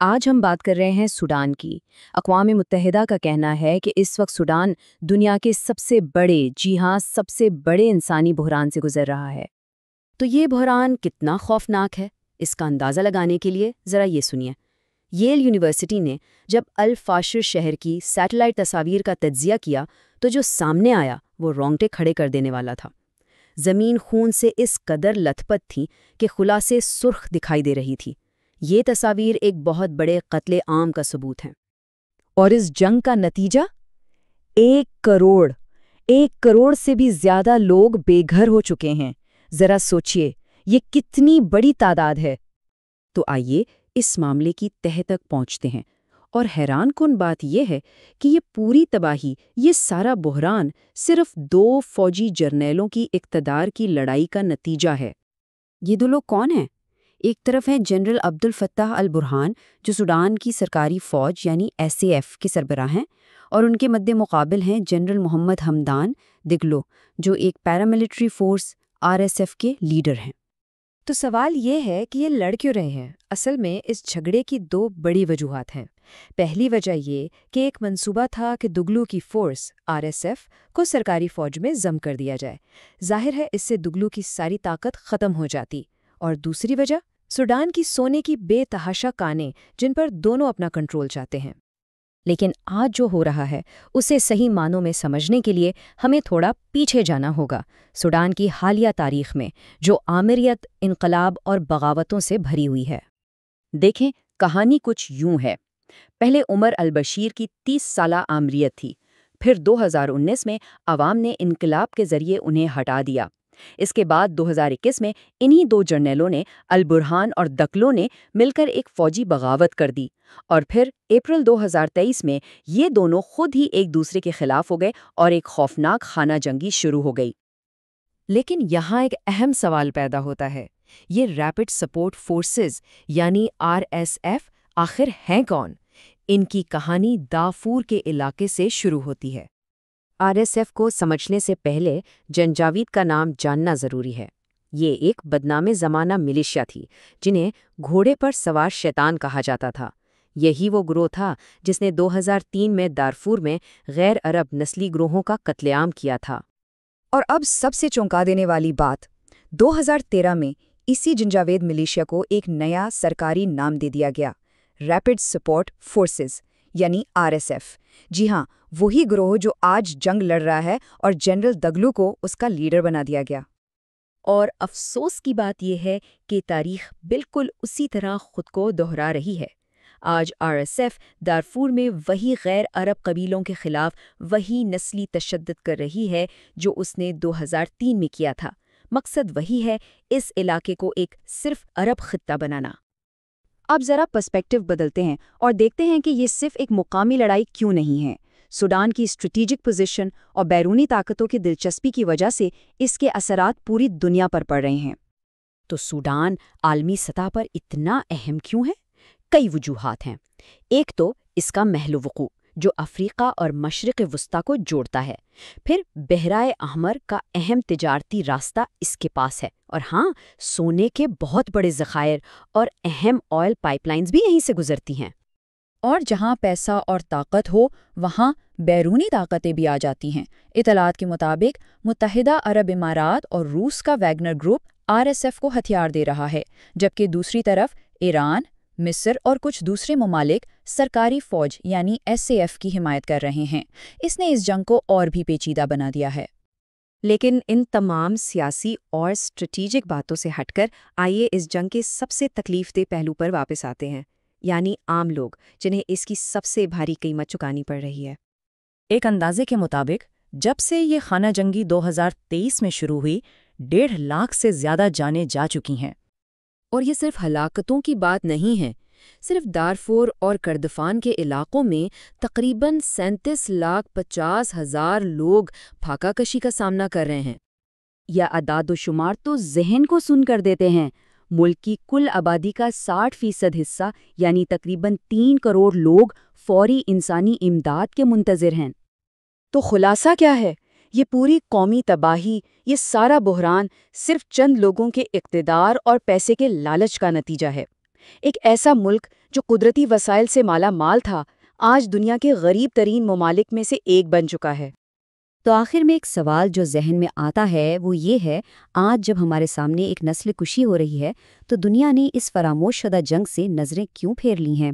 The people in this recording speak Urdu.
آج ہم بات کر رہے ہیں سوڈان کی۔ اقوام متحدہ کا کہنا ہے کہ اس وقت سوڈان دنیا کے سب سے بڑے، جی ہاں سب سے بڑے انسانی بحران سے گزر رہا ہے۔ تو یہ بحران کتنا خوفناک ہے، اس کا اندازہ لگانے کے لیے ذرا یہ سنیے۔ ییل یونیورسٹی نے جب الفاشر شہر کی سیٹلائٹ تصاویر کا تجزیہ کیا تو جو سامنے آیا وہ رونگٹے کھڑے کر دینے والا تھا۔ زمین خون سے اس قدر لتھ پت تھی کہ خلاصے سرخ دکھائی دے رہی تھی۔ یہ تصاویر ایک بہت بڑے قتل عام کا ثبوت ہیں۔ اور اس جنگ کا نتیجہ؟ 1 کروڑ سے بھی زیادہ لوگ بے گھر ہو چکے ہیں۔ ذرا سوچئے، یہ کتنی بڑی تعداد ہے۔ تو آئیے اس معاملے کی تہہ تک پہنچتے ہیں، اور حیران کن بات یہ ہے کہ یہ پوری تباہی، یہ سارا بحران صرف 2 فوجی جرنیلوں کی اقتدار کی لڑائی کا نتیجہ ہے۔ یہ 2 لوگ کون ہیں؟ ایک طرف ہیں جنرل عبد الفتاح البرہان، جو سوڈان کی سرکاری فوج یعنی SAF کے سربراہ ہیں، اور ان کے مد مقابل ہیں جنرل محمد حمدان دگلو، جو ایک پیراملٹری فورس RSF کے لیڈر ہیں۔ تو سوال یہ ہے کہ یہ لڑ کیوں رہے ہیں؟ اصل میں اس جھگڑے کی 2 بڑی وجوہات ہیں۔ پہلی وجہ یہ کہ ایک منصوبہ تھا کہ دگلو کی فورس RSF کو سرکاری فوج میں ضم کر دیا جائے۔ ظاہر ہے اس سے دگلو کی ساری طاقت ختم ہو جاتی۔ اور دوسری وجہ سوڈان کی سونے کی بے تحاشا کانیں، جن پر دونوں اپنا کنٹرول چاہتے ہیں۔ لیکن آج جو ہو رہا ہے اسے صحیح معنوں میں سمجھنے کے لیے ہمیں تھوڑا پیچھے جانا ہوگا، سوڈان کی حالیہ تاریخ میں، جو آمریت، انقلاب اور بغاوتوں سے بھری ہوئی ہے۔ دیکھیں، کہانی کچھ یوں ہے۔ پہلے عمر البشیر کی 30 سالہ آمریت تھی، پھر 2019 میں عوام نے انقلاب کے ذریعے انہیں ہٹا دیا۔ اس کے بعد 2021 میں انہی 2 جرنیلوں نے، البرہان اور دگلو نے مل کر ایک فوجی بغاوت کر دی، اور پھر اپریل 2023 میں یہ دونوں خود ہی ایک دوسرے کے خلاف ہو گئے اور ایک خوفناک خانہ جنگی شروع ہو گئی۔ لیکن یہاں ایک اہم سوال پیدا ہوتا ہے، یہ ریپڈ سپورٹ فورسز یعنی RSF آخر ہیں کون؟ ان کی کہانی دارفور کے علاقے سے شروع ہوتی ہے۔ RSF کو سمجھنے سے پہلے جنجاوید کا نام جاننا ضروری ہے۔ یہ ایک بدنام زمانہ ملیشیا تھی، جنہیں گھوڑے پر سوار شیطان کہا جاتا تھا۔ یہی وہ گروہ تھا جس نے 2003 میں دارفور میں غیر عرب نسلی گروہوں کا قتل عام کیا تھا۔ اور اب سب سے چونکا دینے والی بات، 2013 میں اسی جنجاوید ملیشیا کو ایک نیا سرکاری نام دے دیا گیا، ریپڈ سپورٹ فورسز یعنی RSF۔ جی ہاں، وہی گروہ جو آج جنگ لڑ رہا ہے، اور جنرل دگلو کو اس کا لیڈر بنا دیا گیا۔ اور افسوس کی بات یہ ہے کہ تاریخ بالکل اسی طرح خود کو دہرا رہی ہے۔ آج RSF دارفور میں وہی غیر عرب قبیلوں کے خلاف وہی نسلی تشدد کر رہی ہے جو اس نے 2003 میں کیا تھا۔ مقصد وہی ہے، اس علاقے کو ایک صرف عرب خطہ بنانا۔ اب ذرا پرسپیکٹو بدلتے ہیں اور دیکھتے ہیں کہ یہ صرف ایک مقامی لڑائی کیوں نہیں ہے۔ سوڈان کی اسٹریٹجک پوزیشن اور بیرونی طاقتوں کی دلچسپی کی وجہ سے اس کے اثرات پوری دنیا پر پڑ رہے ہیں۔ تو سوڈان عالمی سطح پر اتنا اہم کیوں ہے؟ کئی وجوہات ہیں۔ ایک تو اس کا محل وقوع، جو افریقہ اور مشرق وسطیٰ کو جوڑتا ہے۔ پھر بحیرہ احمر کا اہم تجارتی راستہ اس کے پاس ہے، اور ہاں، سونے کے بہت بڑے ذخائر اور اہم آئل پائپ لائنز بھی یہیں سے گزرتی ہیں۔ اور جہاں پیسہ اور طاقت ہو، وہاں بیرونی طاقتیں بھی آ جاتی ہیں۔ اطلاعات کے مطابق متحدہ عرب امارات اور روس کا ویگنر گروپ RSF کو ہتھیار دے رہا ہے، جبکہ دوسری طرف ایران، مصر اور کچھ دوسرے ممالک سرکاری فوج یعنی SAF کی حمایت کر رہے ہیں۔ اس نے اس جنگ کو اور بھی پیچیدہ بنا دیا ہے۔ لیکن ان تمام سیاسی اور اسٹریٹجک باتوں سے ہٹ کر آئیے اس جنگ کے سب سے تکلیف دہ پہلو پر واپس آتے ہیں، یعنی عام لوگ، جنہیں اس کی سب سے بھاری قیمت چکانی پڑ رہی ہے۔ ایک اندازے کے مطابق جب سے یہ خانہ جنگی 2023 میں شروع ہوئی، 1.5 لاکھ سے زیادہ جانیں جا چکی ہیں۔ اور یہ صرف ہلاکتوں کی بات نہیں ہے۔ صرف دارفور اور کردفان کے علاقوں میں تقریباً 37,50,000 لوگ پھاکا کشی کا سامنا کر رہے ہیں۔ یہ اعداد و شمار تو ذہن کو سن کر دیتے ہیں۔ ملک کی کل آبادی کا 60% حصہ یعنی تقریباً 3 کروڑ لوگ فوری انسانی امداد کے منتظر ہیں۔ تو خلاصہ کیا ہے؟ یہ پوری قومی تباہی، یہ سارا بحران صرف چند لوگوں کے اقتدار اور پیسے کے لالچ کا نتیجہ ہے۔ ایک ایسا ملک جو قدرتی وسائل سے مالا مال تھا، آج دنیا کے غریب ترین ممالک میں سے ایک بن چکا ہے۔ تو آخر میں ایک سوال جو ذہن میں آتا ہے وہ یہ ہے، آج جب ہمارے سامنے ایک نسل کشی ہو رہی ہے تو دنیا نے اس فراموش شدہ جنگ سے نظریں کیوں پھیر لی ہیں؟